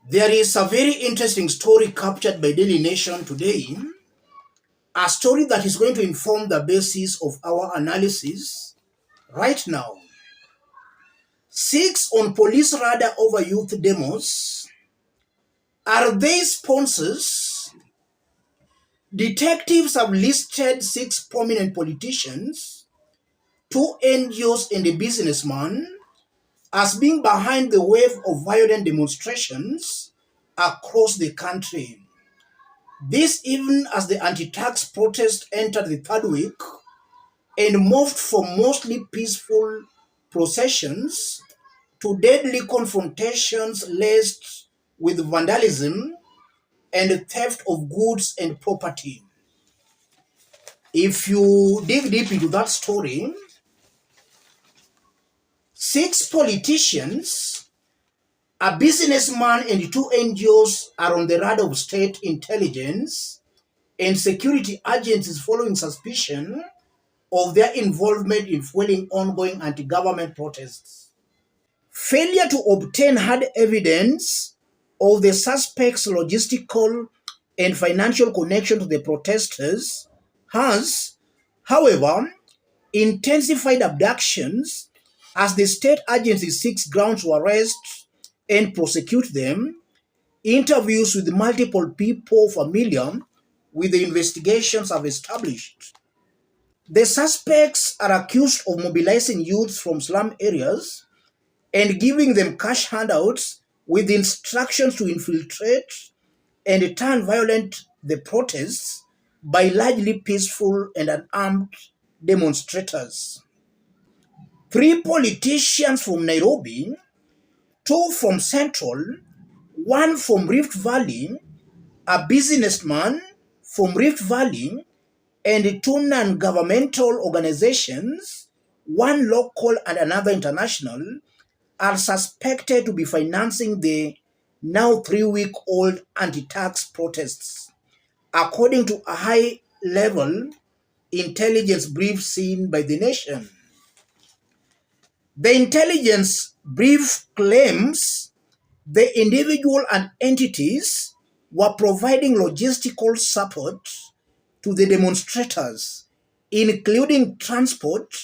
There is a very interesting story captured by Daily Nation today, a story that is going to inform the basis of our analysis right now. Six on police radar over youth demos. Are they sponsors? Detectives have listed six prominent politicians, two NGOs and a businessman as being behind the wave of violent demonstrations across the country. This even as the anti-tax protest entered the third week and moved from mostly peaceful processions to deadly confrontations laced with vandalism and theft of goods and property. If you dig deep into that story, six politicians, a businessman, and two NGOs are on the radar of state intelligence and security agencies following suspicion of their involvement in fueling ongoing anti-government protests. Failure to obtain hard evidence of the suspects' logistical and financial connection to the protesters has, however, intensified abductions as the state agency seeks grounds to arrest and prosecute them. Interviews with multiple people familiar with the investigations have established. The suspects are accused of mobilizing youths from slum areas and giving them cash handouts with instructions to infiltrate and turn violent the protests by largely peaceful and unarmed demonstrators. Three politicians from Nairobi, two from Central, one from Rift Valley, a businessman from Rift Valley, and two non-governmental organizations, one local and another international, are suspected to be financing the now 3-week-old anti-tax protests, according to a high-level intelligence brief seen by the Nation. The intelligence brief claims the individual and entities were providing logistical support to the demonstrators, including transport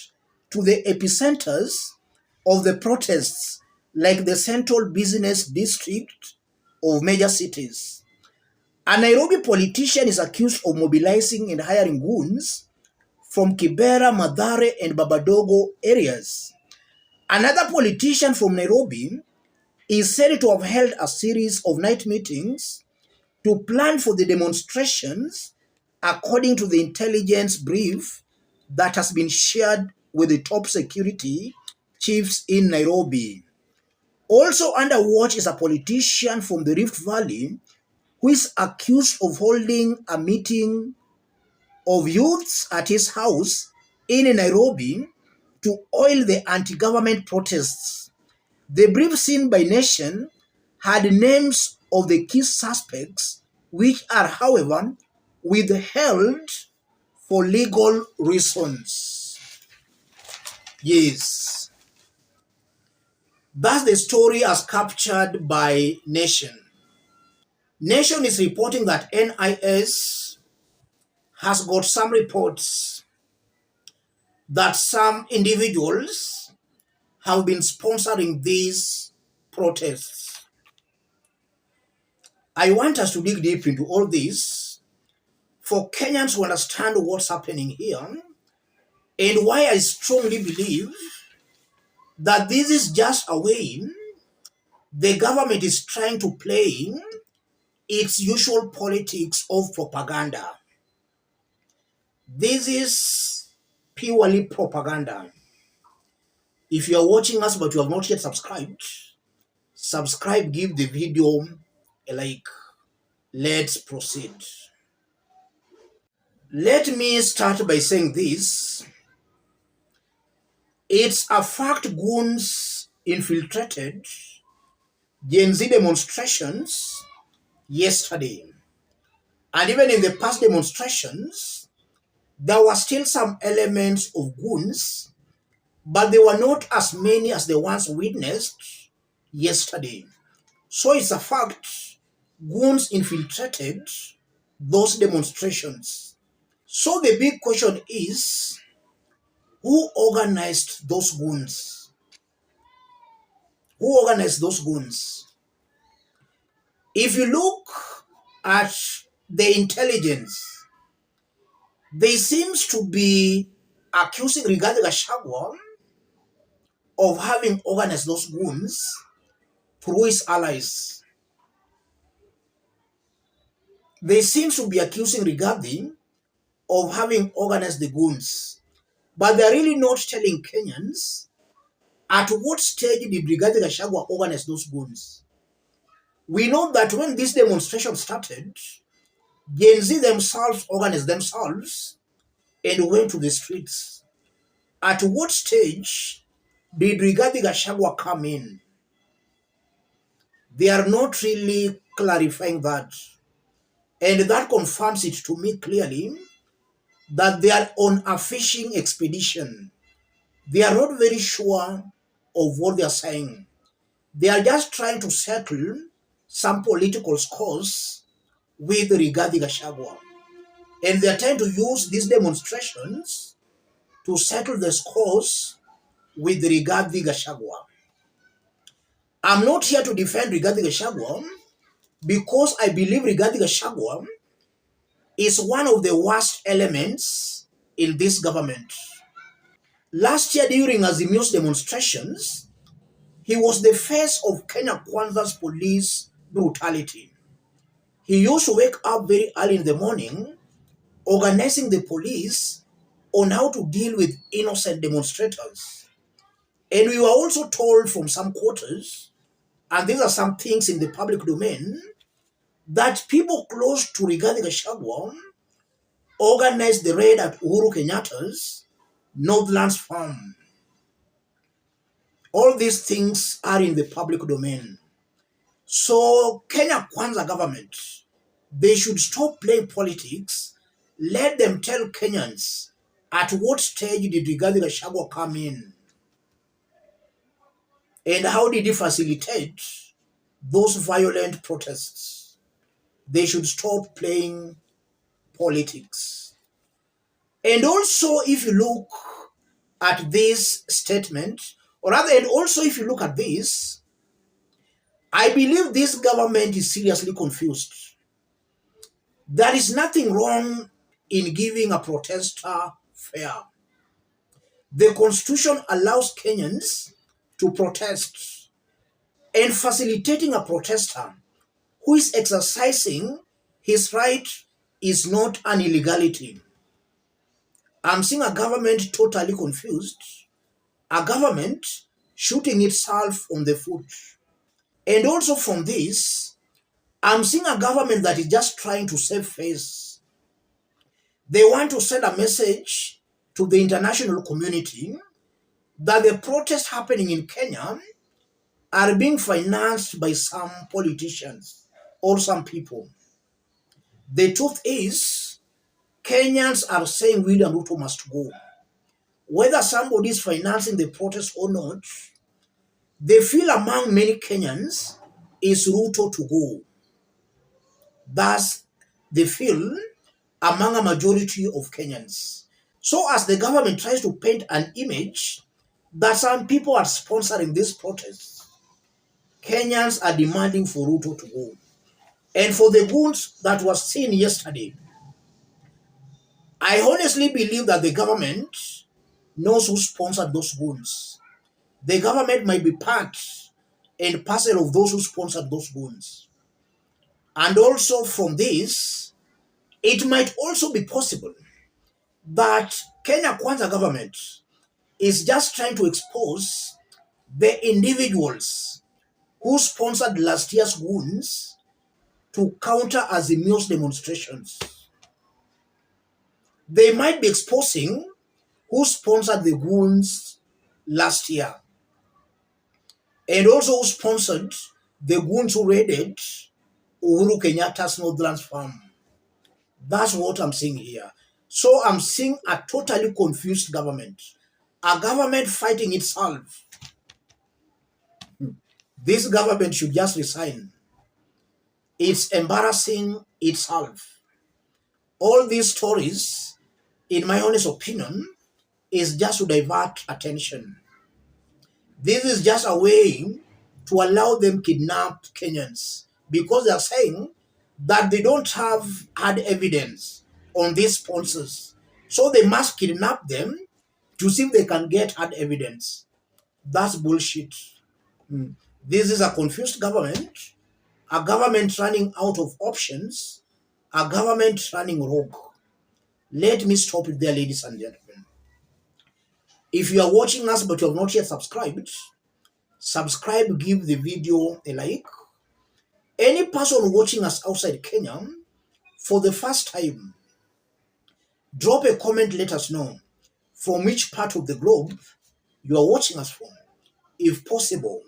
to the epicenters of the protests like the central business district of major cities. A Nairobi politician is accused of mobilizing and hiring goons from Kibera, Mathare, and Babadogo areas. Another politician from Nairobi is said to have held a series of night meetings to plan for the demonstrations, according to the intelligence brief that has been shared with the top security chiefs in Nairobi. Also under watch is a politician from the Rift Valley who is accused of holding a meeting of youths at his house in Nairobi to oil the anti-government protests. The brief seen by Nation had names of the key suspects, which are, however, withheld for legal reasons. Yes, that's the story as captured by Nation. Nation is reporting that NIS has got some reports that some individuals have been sponsoring these protests. I want us to dig deep into all this for Kenyans to understand what's happening here and why I strongly believe that this is just a way the government is trying to play its usual politics of propaganda. This is purely propaganda. If you are watching us but you have not yet subscribed, subscribe, give the video a like. Let's proceed. Let me start by saying this. It's a fact goons infiltrated Gen Z demonstrations yesterday. And even in the past demonstrations, there were still some elements of goons, but they were not as many as the ones witnessed yesterday. So it's a fact, goons infiltrated those demonstrations. So the big question is, who organized those goons? Who organized those goons? If you look at the intelligence, they seems to be accusing Rigathi Gachagua of having organized those goons through his allies. They seem to be accusing Rigathi of having organized the goons, but they're really not telling Kenyans at what stage did Rigathi Gachagua organize those goons. We know that when this demonstration started, Gen Z themselves organized themselves and went to the streets. At what stage did Rigathi Gachagua come in? They are not really clarifying that. And that confirms it to me clearly that they are on a fishing expedition. They are not very sure of what they are saying. They are just trying to settle some political scores with Rigathi Gachagua. And they are trying to use these demonstrations to settle the scores with Rigathi Gachagua. I'm not here to defend Rigathi Gachagua because I believe Rigathi Gachagua is one of the worst elements in this government. Last year during Azimio's demonstrations, he was the face of Kenya Kwanza's police brutality. He used to wake up very early in the morning, organizing the police on how to deal with innocent demonstrators. And we were also told from some quarters, and these are some things in the public domain, that people close to Rigathi Gachagua organized the raid at Uhuru Kenyatta's Northlands farm. All these things are in the public domain. So Kenya Kwanza government, they should stop playing politics. Let them tell Kenyans at what stage did Rigathi Gachagua come in and how did he facilitate those violent protests. They should stop playing politics. And also, if you look at this statement, or rather, and also if you look at this, I believe this government is seriously confused. There is nothing wrong in giving a protester fair. The Constitution allows Kenyans to protest, and facilitating a protester who is exercising his right is not an illegality. I'm seeing a government totally confused, a government shooting itself on the foot. And also from this, I'm seeing a government that is just trying to save face. They want to send a message to the international community that the protests happening in Kenya are being financed by some politicians or some people. The truth is, Kenyans are saying William Ruto must go. Whether somebody is financing the protest or not, they feel among many Kenyans is Ruto to go. Thus, they feel among a majority of Kenyans. So as the government tries to paint an image that some people are sponsoring this protest, Kenyans are demanding for Ruto to go. And for the goons that was seen yesterday, I honestly believe that the government knows who sponsored those goons. The government might be part and parcel of those who sponsored those goons. And also from this, it might also be possible that Kenya Kwanza government is just trying to expose the individuals who sponsored last year's goons to counter Azimio's demonstrations. They might be exposing who sponsored the goons last year and also who sponsored the goons who raided Uhuru Kenyatta's Northlands farm. That's what I'm seeing here. So I'm seeing a totally confused government. A government fighting itself. This government should just resign. It's embarrassing itself. All these stories, in my honest opinion, is just to divert attention. This is just a way to allow them kidnap Kenyans because they are saying that they don't have hard evidence on these sponsors. So they must kidnap them to see if they can get hard evidence. That's bullshit. This is a confused government, a government running out of options, a government running rogue. Let me stop it there, ladies and gentlemen. If you are watching us but you have not yet subscribed, subscribe, give the video a like. Any person watching us outside Kenya for the first time, drop a comment, let us know from which part of the globe you are watching us from. If possible,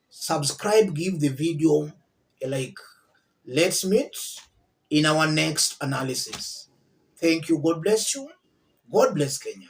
subscribe, give the video a like. Let's meet in our next analysis. Thank you. God bless you. God bless Kenya.